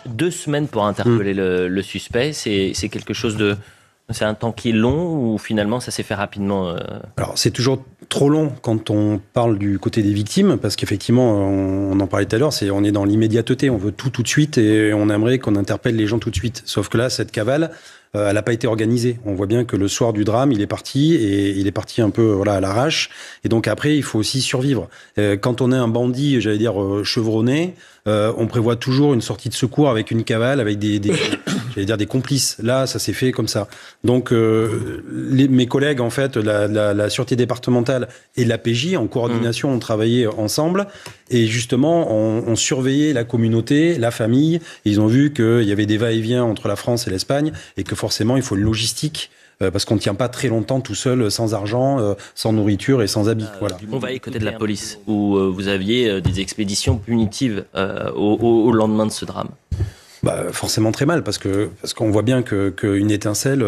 2 semaines pour interpeller le suspect, c'est quelque chose de... C'est un temps qui est long ou finalement ça s'est fait rapidement Alors c'est toujours trop long quand on parle du côté des victimes, parce qu'effectivement, on en parlait tout à l'heure, on est dans l'immédiateté, on veut tout de suite et on aimerait qu'on interpelle les gens tout de suite. Sauf que là, cette cavale, elle n'a pas été organisée. On voit bien que le soir du drame, il est parti et il est parti un peu à l'arrache. Et donc après, il faut aussi survivre. Quand on est un bandit, j'allais dire chevronné, on prévoit toujours une sortie de secours avec une cavale, avec des complices. Là, ça s'est fait comme ça. Donc mes collègues, en fait, la sûreté départementale et la PJ, en coordination, ont travaillé ensemble. Et justement, on surveillait la communauté, la famille. Et ils ont vu qu'il y avait des va-et-vient entre la France et l'Espagne et que forcément, il faut une logistique. Parce qu'on ne tient pas très longtemps tout seul, sans argent, sans nourriture et sans habits. Voilà. On va côté de la police, où vous aviez des expéditions punitives au lendemain de ce drame. Forcément très mal, parce qu'on voit bien qu'une étincelle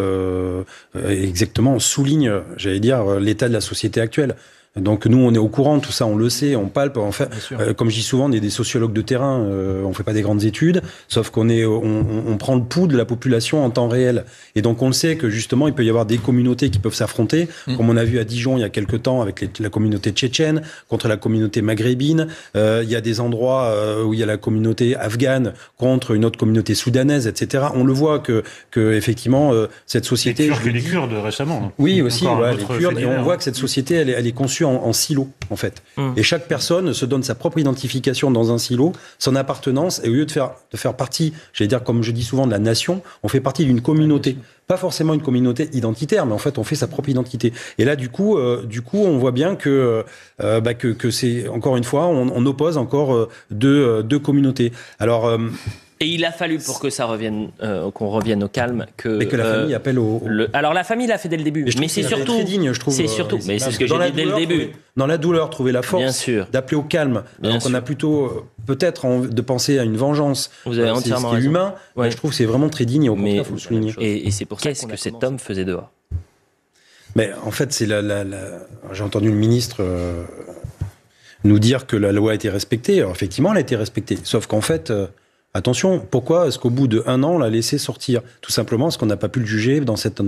exactement souligne, j'allais dire, l'état de la société actuelle. Donc nous, on est au courant de tout ça, on le sait, on palpe. En fait, comme je dis souvent, on est des sociologues de terrain, on fait pas des grandes études, sauf on prend le pouls de la population en temps réel. Et donc on le sait que justement, il peut y avoir des communautés qui peuvent s'affronter, comme on a vu à Dijon il y a quelque temps avec la communauté tchétchène contre la communauté maghrébine. Il y a des endroits où il y a la communauté afghane contre une autre communauté soudanaise, etc. On le voit que effectivement cette société. Les Kurdes récemment. Oui, aussi, les Kurdes. Et on voit que cette société, elle est conçue en silo, en fait. Et chaque personne se donne sa propre identification dans un silo, son appartenance, et au lieu de faire partie, j'allais dire, comme je dis souvent, de la nation, on fait partie d'une communauté. Pas forcément une communauté identitaire, mais en fait, on fait sa propre identité. Et là, du coup, on voit bien que c'est, encore une fois, on oppose encore deux communautés. Alors... Et il a fallu, pour que ça revienne, qu'on revienne au calme, que la famille appelle Alors la famille l'a fait dès le début, mais c'est surtout très digne, je trouve. C'est surtout, mais c'est ce que j'ai dit dès le début. Dans la douleur, trouver la force d'appeler au calme. Donc on a plutôt peut-être de penser à une vengeance. Vous avez entièrement raison. C'est humain. Ouais. Je trouve que c'est vraiment très digne. Au contraire, faut le souligner. Et c'est pour ça que cet homme faisait dehors. Mais en fait, c'est j'ai entendu le ministre nous dire que la loi a été respectée. Alors effectivement, elle a été respectée. Sauf qu'en fait. Attention, pourquoi est-ce qu'au bout d'1 an, on l'a laissé sortir ? Tout simplement parce qu'on n'a pas pu le juger dans cet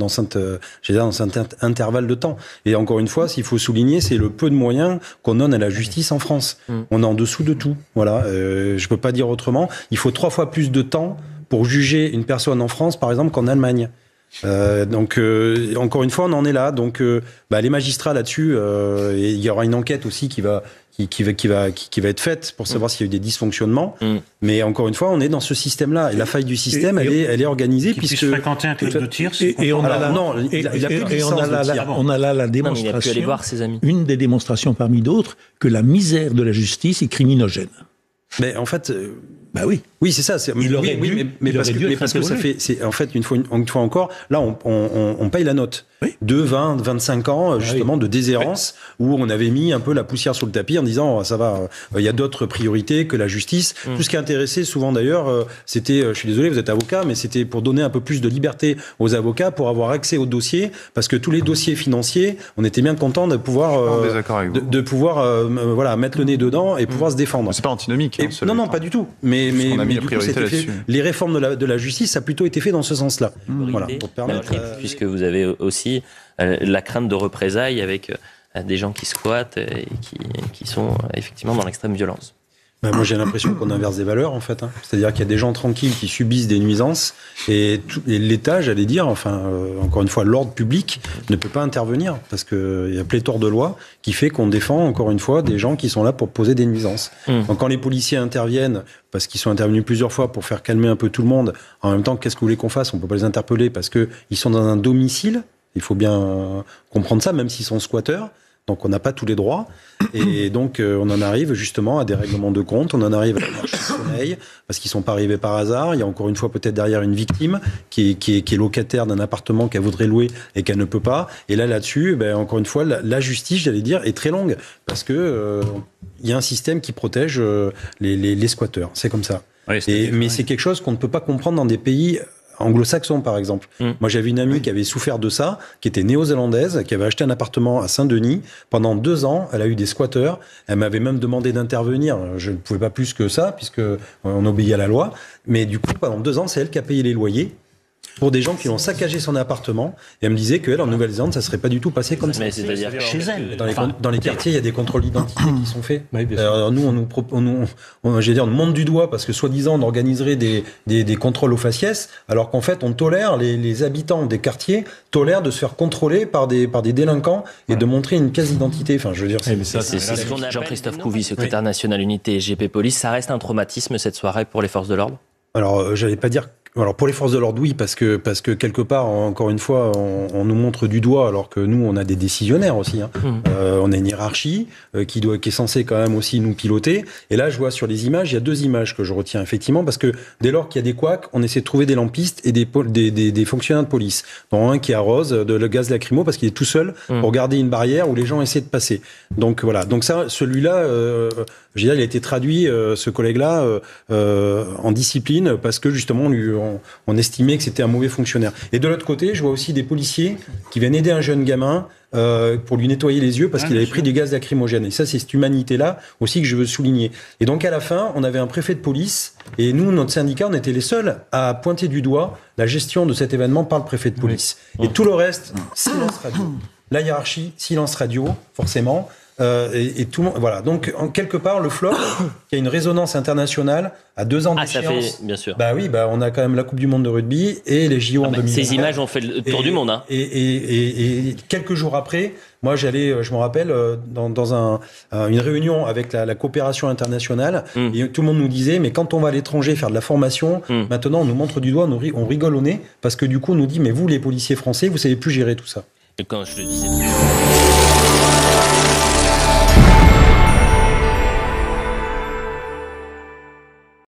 intervalle de temps. Et encore une fois, s'il faut souligner, c'est le peu de moyens qu'on donne à la justice en France. On est en dessous de tout. Voilà, je peux pas dire autrement. Il faut 3 fois plus de temps pour juger une personne en France, par exemple, qu'en Allemagne. Donc, encore une fois, on en est là. Donc, les magistrats là-dessus, et il y aura une enquête aussi qui va être faite pour savoir s'il y a eu des dysfonctionnements. Mais encore une fois, on est dans ce système-là. Et la faille du système, elle est organisée puisque... fréquenter un club de tir, on a là la démonstration. Il a pu aller voir ses amis. Une des démonstrations parmi d'autres que la misère de la justice est criminogène. Mais en fait... Oui, c'est ça. Parce que ça fait... En fait, une fois encore, là, on paye la note. Oui. De 20, 25 ans, justement, de déshérence, où on avait mis un peu la poussière sur le tapis en disant, ça va, il y a d'autres priorités que la justice. Tout ce qui intéressait souvent, d'ailleurs, c'était, je suis désolé, vous êtes avocat, mais c'était pour donner un peu plus de liberté aux avocats, pour avoir accès aux dossiers, parce que tous les dossiers financiers, on était bien content de pouvoir, mettre le nez dedans et pouvoir se défendre. C'est pas antinomique. Non, pas du tout. Mais du coup, les réformes de la justice, ça a plutôt été fait dans ce sens-là. Voilà, pour permettre, puisque vous avez aussi la crainte de représailles avec des gens qui squattent et qui sont effectivement dans l'extrême violence. Moi, j'ai l'impression qu'on inverse des valeurs, en fait. C'est-à-dire qu'il y a des gens tranquilles qui subissent des nuisances et l'État, j'allais dire, encore une fois, l'ordre public ne peut pas intervenir parce qu'il y a pléthore de lois qui fait qu'on défend, encore une fois, des gens qui sont là pour poser des nuisances. Donc, quand les policiers interviennent, parce qu'ils sont intervenus plusieurs fois pour faire calmer un peu tout le monde, en même temps, qu'est-ce que vous voulez qu'on fasse ? On ne peut pas les interpeller parce qu'ils sont dans un domicile. Il faut bien comprendre ça, même s'ils sont squatteurs. Donc on n'a pas tous les droits et donc on en arrive justement à des règlements de compte, on en arrive à la marche du sommeil parce qu'ils ne sont pas arrivés par hasard. Il y a encore une fois peut-être derrière une victime qui est locataire d'un appartement qu'elle voudrait louer et qu'elle ne peut pas. Et là-dessus, encore une fois, la justice, j'allais dire, est très longue parce que il y a un système qui protège les squatteurs. C'est comme ça. Oui, mais c'est quelque chose qu'on ne peut pas comprendre dans des pays anglo-saxons, par exemple. Moi, j'avais une amie qui avait souffert de ça, qui était néo-zélandaise, qui avait acheté un appartement à Saint-Denis. Pendant 2 ans, elle a eu des squatteurs. Elle m'avait même demandé d'intervenir. Je ne pouvais pas plus que ça, puisque on obéit à la loi. Mais du coup, pendant 2 ans, c'est elle qui a payé les loyers pour des gens qui ont saccagé son appartement. Et elle me disait qu'elle, en Nouvelle-Zélande, ça ne serait pas du tout passé comme ça. Mais c'est-à-dire Chez elle. Dans les quartiers, il y a des contrôles d'identité qui sont faits. Oui, bien sûr. Alors, nous, on monte du doigt parce que soi-disant, on organiserait des contrôles aux faciès, alors qu'en fait, on tolère, les habitants des quartiers tolèrent de se faire contrôler par des délinquants et de montrer une quasi-identité. Enfin, je veux dire, c'est ce qu'on appelle Jean-Christophe Couvi, secrétaire national unité SGP Police. Ça reste un traumatisme, cette soirée, pour les forces de l'ordre? Alors, j'allais pas dire. Alors pour les forces de l'ordre, oui, parce que quelque part, encore une fois, on nous montre du doigt, alors que nous, on a des décisionnaires aussi. On a une hiérarchie qui est censée quand même aussi nous piloter. Et là, je vois sur les images, il y a 2 images que je retiens effectivement, parce que dès lors qu'il y a des couacs, on essaie de trouver des lampistes et des fonctionnaires de police. Dont un qui arrose le gaz lacrymo parce qu'il est tout seul pour garder une barrière où les gens essaient de passer. Donc voilà. Donc ça, celui-là, je veux dire, il a été traduit, ce collègue-là, en discipline parce que justement, on estimait que c'était un mauvais fonctionnaire. Et de l'autre côté, je vois aussi des policiers qui viennent aider un jeune gamin pour lui nettoyer les yeux parce qu'il avait pris des gaz lacrymogènes. Et ça, c'est cette humanité-là aussi que je veux souligner. Et donc, à la fin, on avait un préfet de police et nous, notre syndicat, on était les seuls à pointer du doigt la gestion de cet événement par le préfet de police. Et tout le reste, silence radio. La hiérarchie, silence radio, forcément. Et tout le monde, voilà. Donc, quelque part, le flop, qui a une résonance internationale, à 2 ans d'échéance. Ça fait, bien sûr. Bah oui, on a quand même la Coupe du Monde de rugby et les JO en 2020. Ces images ont fait le tour du monde. Hein. Et quelques jours après, moi, je me rappelle, dans une réunion avec la coopération internationale, et tout le monde nous disait, mais quand on va à l'étranger faire de la formation, maintenant, on nous montre du doigt, on rigole au nez, parce que du coup, on nous dit, mais vous, les policiers français, vous savez plus gérer tout ça. Et quand je le disais.